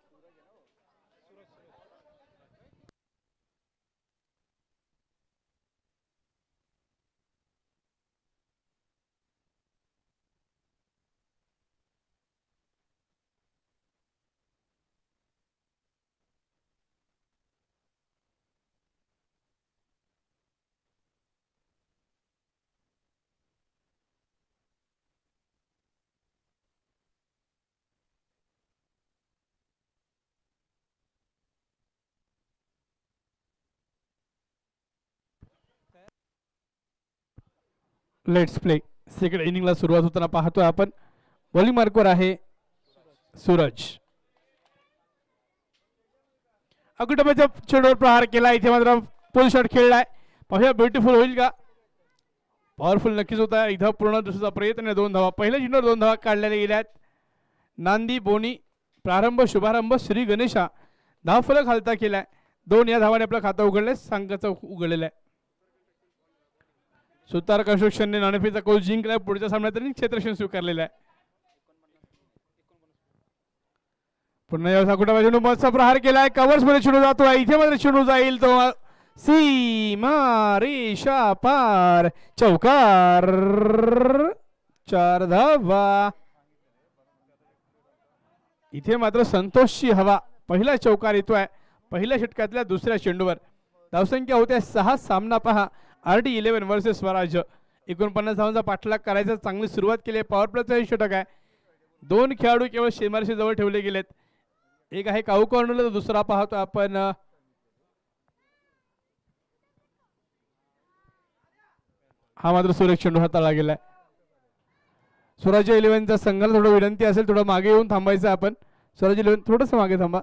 Let's play. सेकंड इनिंगला सुरुवात होताना पाहतोय आपण बॉलिंग मार्कवर आहे सूरज. अकुटबाच्या चेंडूवर प्रहार केला. इथे मात्र पुल शॉट खेळलाय. पाहूया ब्युटिफुल होईल का. पॉवरफुल नक्कीच होता. इथं पूर्ण दुसरा प्रयत्न 2 धावा. पहिल्या चेंडूवर 2 धावा काढलेल्या गेल्यात. नांदी बोनी प्रारंभ शुभारंभ श्री गणेशा धावफलक हालता केलाय. 2 या धावाने आपलं खातं उघडलंय. संघाचं उघडलेलं आहे. सुतार कन्स्ट्रक्शनने नाणेफेकीचा कौल जिंकलाय. पुढच्या सामन्यात त्यांनी क्षेत्ररक्षण स्वीकारलेलं आहे. पुन्हा या कुटुंबा चेंडू मधचा प्रहार केलाय. कव्हर्स मध्ये चेंडू जातोय. इथे मात्र चेंडू जाईल तो सीमा रेषा पार. चौकार. 4 धावा. इथे मात्र संतोषची हवा. पहिला चौकार येतोय पहिल्या षटकातल्या दुसऱ्या चेंडूवर. धावसंख्या होत्या 6. सामना पहा RD11 वर्सेस स्वराज्य. 49 धावांचा पाठलाग करायचा. चांगली सुरुवात केली. पॉवर प्लेचा षटक आहे. 2 खेळाडू केवळ शेमारशी जवळ ठेवले गेलेत. एक आहे काऊ कॉर्नरला, तर दुसरा पाहतो आपण हा मात्र सुरेख चेंडू हाताळला गेलाय. स्वराज्य 11च्या संघाला थोडं विनंती असेल, थोडं मागे येऊन थांबायचं आपण. स्वराज्य 11 थोडस मागे थांबा.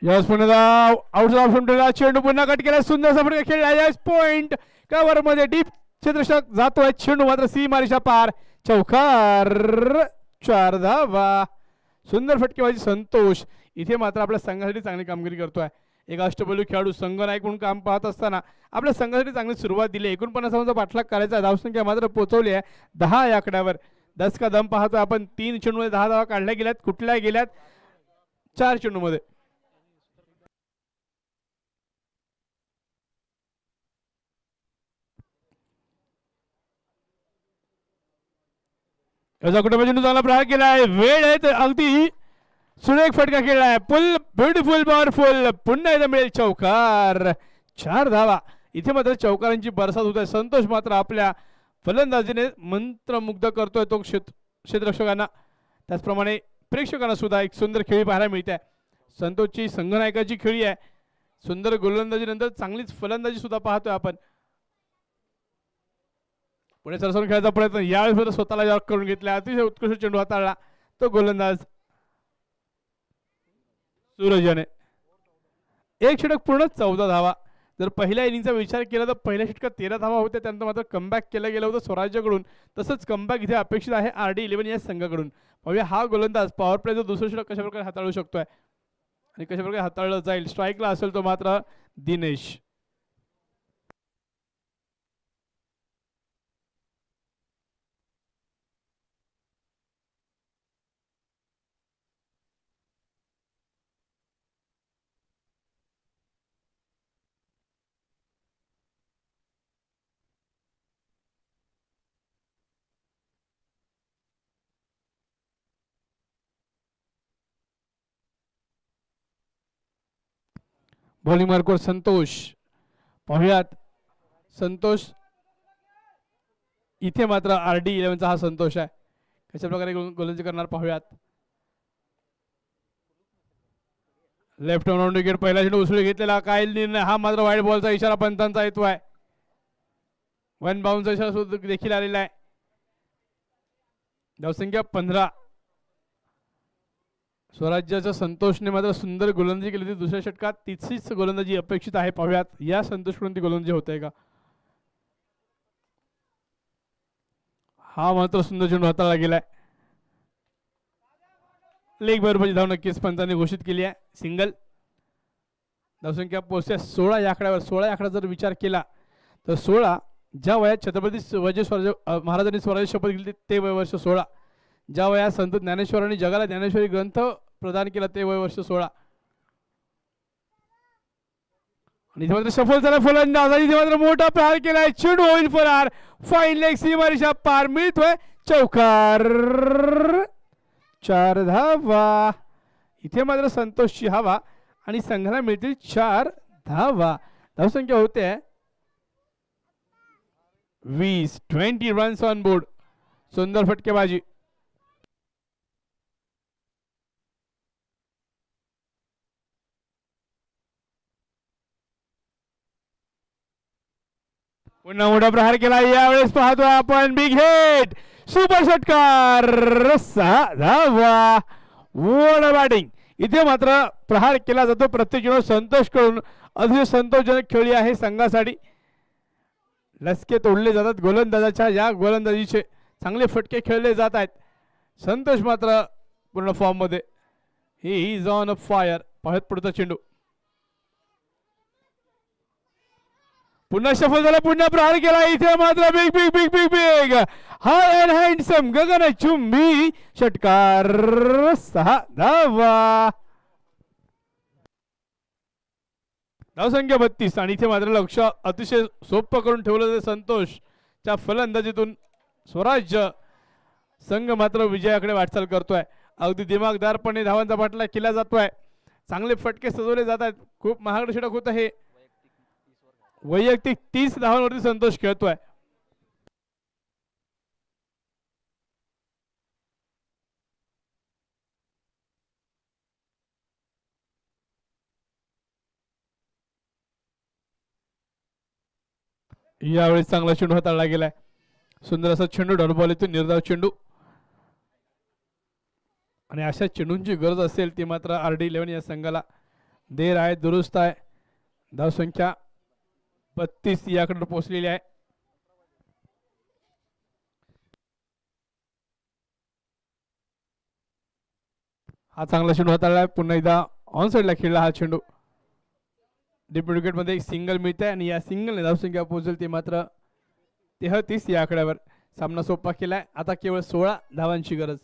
यस पुन्हा आउट ऑफ चेंडू पुन्हा कट केला. सुंदर फटका खेळला. Yes point. कव्हर मध्ये डीप क्षेत्ररक्षक जातोय. चेंडू मात्र सीमारेषा पार. चौकार. 4 धावा. सुंदर फटकेबाजी संतोष. इथे मात्र आपल्या संघासाठी चांगली कामगिरी करतोय. एक अष्टपैलू खेळाडू संघ नायक म्हणून काम पाहत असताना आपल्या संघासाठी चांगली सुरुवात दिली. 49 धावांचा पाठलाग करायचा. धावसंख्या मात्र पोहोचवली आहे 10 या आकड्यावर. 10 का दम पाहतोय आपण. 3 चेंडूमध्ये 10 धावा काढल्या गेल्यात. कुठल्या गेल्यात 4 चेंडूमध्ये. याचा कुठे चांगला प्रहार केलाय. वेळ आहे तर अगदी सुरेख फटका खेळलाय. पुल ब्युटिफुल पॉवरफुल. पुन्हा एकदा मिळेल चौकार. 4 धावा. इथे मात्र चौकारांची बरसात होत आहे. संतोष मात्र आपल्या फलंदाजीने मंत्रमुग्ध करतोय तो क्षेत्ररक्षकांना. त्याचप्रमाणे प्रेक्षकांना सुद्धा एक सुंदर खेळी पाहायला मिळते. संतोषची संघनायकाची खेळी आहे. सुंदर गोलंदाजी नंतर चांगलीच फलंदाजी सुद्धा पाहतोय आपण. पुढे सरसरून खेळायचा प्रयत्न. यावेळेस स्वतःला यॉर्क करून घेतला. अतिशय उत्कृष्ट चेंडू हाताळला तो गोलंदाज सूरजने. एक षटक पूर्ण 14 धावा. जर पहिल्या इनिंगचा विचार केला तर पहिल्या षटकात 13 धावा होत्या. त्यानंतर मात्र कमबॅक केलं गेलं होतं स्वराज्याकडून. तसंच कमबॅक इथे अपेक्षित आहे RD11 या संघाकडून. पाहूया हा गोलंदाज पॉवर प्लेचं दुसरं षटक कशा प्रकारे हाताळू शकतोय आणि कशा प्रकारे हाताळलं जाईल. स्ट्राईकला असेल तो मात्र दिनेश. बॉलिंग मार्कवर संतोष. पाहुयात संतोष. इथे मात्र RD11चा हा संतोष आहे. कशा प्रकारे गोलंदाजी करणार पाहूयात. लेफ्ट ऑन विकेट पहिला चेंडू उसळी घेतलेला काय निर्णय. हा मात्र वाईड बॉलचा इशारा पंतांचा येतो आहे. वन बाउंसचा इशारा सुद्धा देखील आलेला आहे. धावसंख्या 15. स्वराज्याच्या संतोषने मात्र सुंदर गोलंदाजी केली होती दुसऱ्या षटकात. तिसरीच गोलंदाजी अपेक्षित आहे. पाहूयात या संतोषकडून ती गोलंदाजी होते का. हा मात्र सुंदर चेंडू हाताळला गेलाय. लेग बरोबरची धाव नक्कीच पंतांनी घोषित केली आहे. सिंगल. धावसंख्या पोहोचते 16 या आकड्यावर. 16 या आकडा जर विचार केला तर 16 ज्या वयात छत्रपती शिवाजी महाराजांनी स्वराज्य शपथ घेतली ते वय वर्ष 16. ज्या वयात संत ज्ञानेश्वरांनी जगाला ज्ञानेश्वरी ग्रंथ प्रदान केला ते वय वर्ष 16. आणि इथे मात्र सफल झाला फलंदाज. इथे मात्र मोठा प्रहार केलाय. चेंडू होईल फरार. फाईन लेग सीमारेषा पार मिळतोय. चौकार. 4 धावा. इथे मात्र संतोषची हवा आणि संघाला मिळतील 4 धावा. धावसंख्या होते 20 रन्स ऑन बोर्ड. सुंदर फटकेबाजी. पुन्हा मोठा प्रहार केला. यावेळेस पाहतोय आपण बिग हिट. सुपर षटकार. 6 धावा. What batting. इथे मात्र प्रहार केला जातो प्रत्येक चेंडू संतोष कडून. अतिशय संतोषजनक खेळी आहे संघासाठी. लसके तोडले जातात गोलंदाजाच्या. या गोलंदाजीचे चांगले फटके खेळले जात आहेत. संतोष मात्र पूर्ण फॉर्म मध्ये. He is on fire. पाहत पुढचा चेंडू. पुन्हा सफल झाला. पुन्हा प्रहार केला. इथे मात्र big big big big big high and handsome गगनचुंबी षटकार. 6 धावा. धावसंख्या 32. आणि इथे मात्र लक्ष अतिशय सोपं करून ठेवलं संतोषच्या फलंदाजीतून स्वराज्य संघ मात्र विजयाकडे वाटचाल करतोय. अगदी दिमागदारपणे धावांचा पाठलाग केला जातोय. चांगले फटके सजवले जात आहेत. खूप महागडे षटक होत आहे. वैयक्तिक 30 धावांवरती संतोष खेळतोय. यावेळी चांगला चेंडू हाताळला गेलाय. सुंदर असा चेंडू डॉट बॉल येतो. निर्धाव चेंडू. आणि अशा चेंडूंची गरज असेल ती मात्र RD11 या संघाला देर आहे. दुरुस्त आहे. धावसंख्या 32 याकडे पोहोचलेली आहे. हा चांगला चेंडू हाताळला. पुन्हा एकदा ऑन साइडला खेळला हा चेंडू. डीप विकेट मध्ये एक सिंगल मिळत आहे आणि या सिंगलने धावसंख्या पोहोचेल ती मात्र 33 या आकड्यावर. सामना सोपा केलाय. आता केवळ 16 धावांची गरज.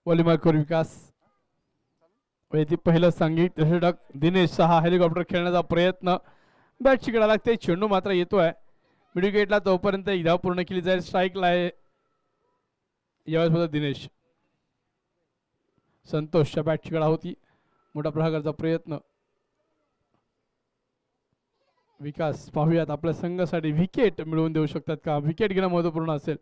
वॉलीमार्कवर विकास. पहिलं सांघिक षटक. दिनेश शहा हेलिकॉप्टर खेळण्याचा प्रयत्न. बॅट चिकडा लागते. चेंडू मात्र येतोय मिड विकेटला. तोपर्यंत एक धाव पूर्ण केली जाईल. स्ट्राईकला आहे यावेळेस होता दिनेश. संतोषच्या बॅट चिकडा होती. मोठा प्रहाराचा प्रयत्न. विकास. पाहूयात आपल्या संघासाठी विकेट मिळवून देऊ शकतात का. विकेट घेणं महत्वपूर्ण असेल.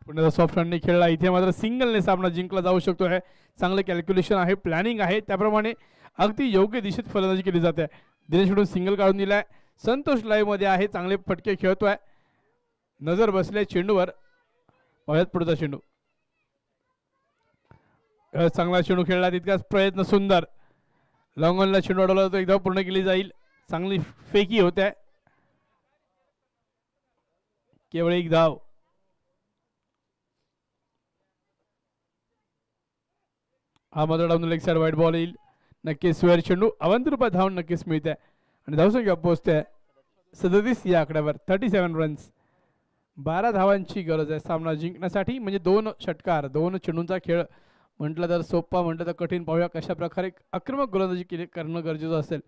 पुण्याचा सॉफ्ट हँडने खेळला. इथे मात्र सिंगलने सामना जिंकला जाऊ शकतो आहे. चांगलं कॅल्क्युलेशन आहे. प्लॅनिंग आहे. त्याप्रमाणे अगदी योग्य दिशेत फलंदाजी केली जाते. दिनेशकडून सिंगल काढून दिलाय. संतोष लाईव्ह मध्ये आहे. चांगले फटके खेळतोय. नजर बसले चेंडूवर. पाहूयात पुढचा चेंडू. चांगला चेंडू खेळला. तितकाच प्रयत्न. सुंदर लॉंग ऑनला चेंडू अडवला जातो. एकदा पूर्ण केली जाईल. चांगली फेकी होते. केवळ एक धाव. हा मात्र डाऊन लेग साइड वाईट बॉल येईल. नक्कीच स्वेअर चेंडू. अवंत रुपये धावून नक्कीच मिळते आणि धावसंख्या पोहोचते 37 या आकड्यावर 37 रन्स. 12 धावांची गरज आहे सामना जिंकण्यासाठी. म्हणजे 2 षटकार 2 चेंडूंचा खेळ म्हटलं तर सोप्पा, म्हटलं तर कठीण. पाहूया कशा प्रकारे आक्रमक गोलंदाजी करणं गरजेचं असेल.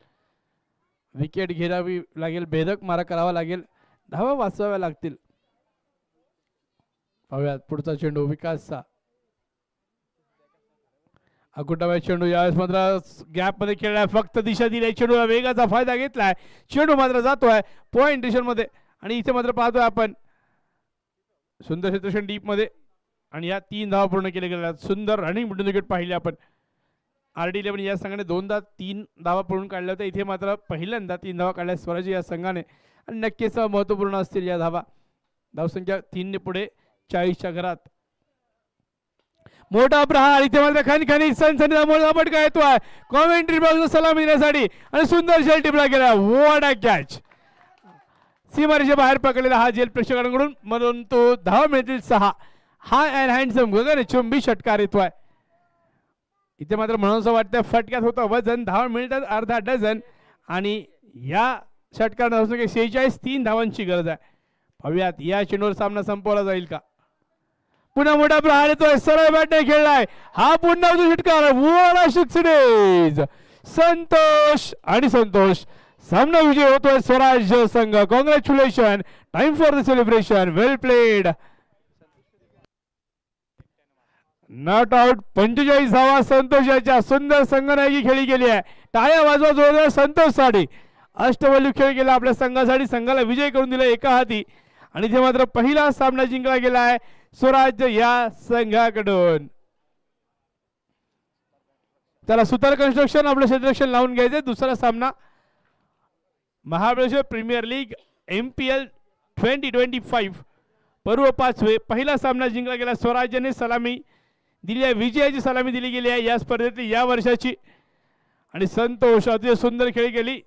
विकेट घेरावी लागेल, भेदक मारा करावा लागेल, धावा वाचवाव्या लागतील. पाहूयात पुढचा चेंडू विकासचा. अकुटाबाई चेंडू यावेळेस मात्र गॅप मध्ये खेळलाय, फक्त दिशा दिली चेंडूला, वेगाचा फायदा घेतलाय. चेंडू मात्र जातोय पॉइंट डिशन मध्ये. आणि इथे मात्र पाहतोय आपण सुंदर क्षेत्रक्षण डीप मध्ये. आणि या 3 धावा पूर्ण केल्या गेल्या. सुंदर रनिंग मिडल विकेट पाहिली आपण. RD11 या संघाने 2दा 3 धावा पूर्ण काढल्या होत्या. इथे मात्र पहिल्यांदा 3 धावा काढल्या स्वराज्य या संघाने. आणि नक्कीच महत्वपूर्ण असतील या धावा. धावसंख्या 3 ने पुढे 40च्या घरात. मोठा प्रहार इथे मात्र खनखनी सनसनीचा मोठा फटका येतोय कॉमेंट्री बॉक्स सलामी देण्यासाठी. आणि सुंदर शेल टिपला गेला. What a catch. सीमारेषे बाहेर पकडलेला हा जेल प्रेक्षकांकडून, म्हणून तो धावा मिळतील 6. हा अँड हँडसम गगनचुंबी षटकार येतोय. इथे मात्र म्हणून असं वाटतं फटक्यात होतं वजन. धावा मिळतात अर्धा डझन. आणि या षटकार 46 3 धावांची गरज आहे. पाहूयात या चेंडूवर सामना संपवला जाईल का. पुन्हा मोठा प्रहार येतोय, सरळ बॅटने खेळलाय हा पुन्हा षटकार. संतोष आणि संतोष सामना विजय होतोय स्वराज संघ. Congratulation. Time for the celebration. Well played. Not out. 45 धावा संतोषाच्या. सुंदर संघनायकी खेळी गेली आहे. टाळ्या वाजवा जोरदार संतोषसाठी. अष्टवैल्यू खेळ केला आपल्या संघासाठी. संघाला विजय करून दिला एका हाती. आणि इथे मात्र पहिला सामना जिंकला गेला आहे स्वराज्य या संघाकडून. त्याला सुतार कन्स्ट्रक्शन आपलं क्षेत्ररक्षण लावून घ्यायचे. दुसरा सामना महाबळेश्वर प्रीमियर लीग MPL 2025 पर्व 5वे. पहिला सामना जिंकला गेला. स्वराज्याने सलामी दिली आहे, विजयाची सलामी दिली गेली आहे या स्पर्धेतली या वर्षाची. आणि संतोष अतिशय सुंदर खेळी गेली.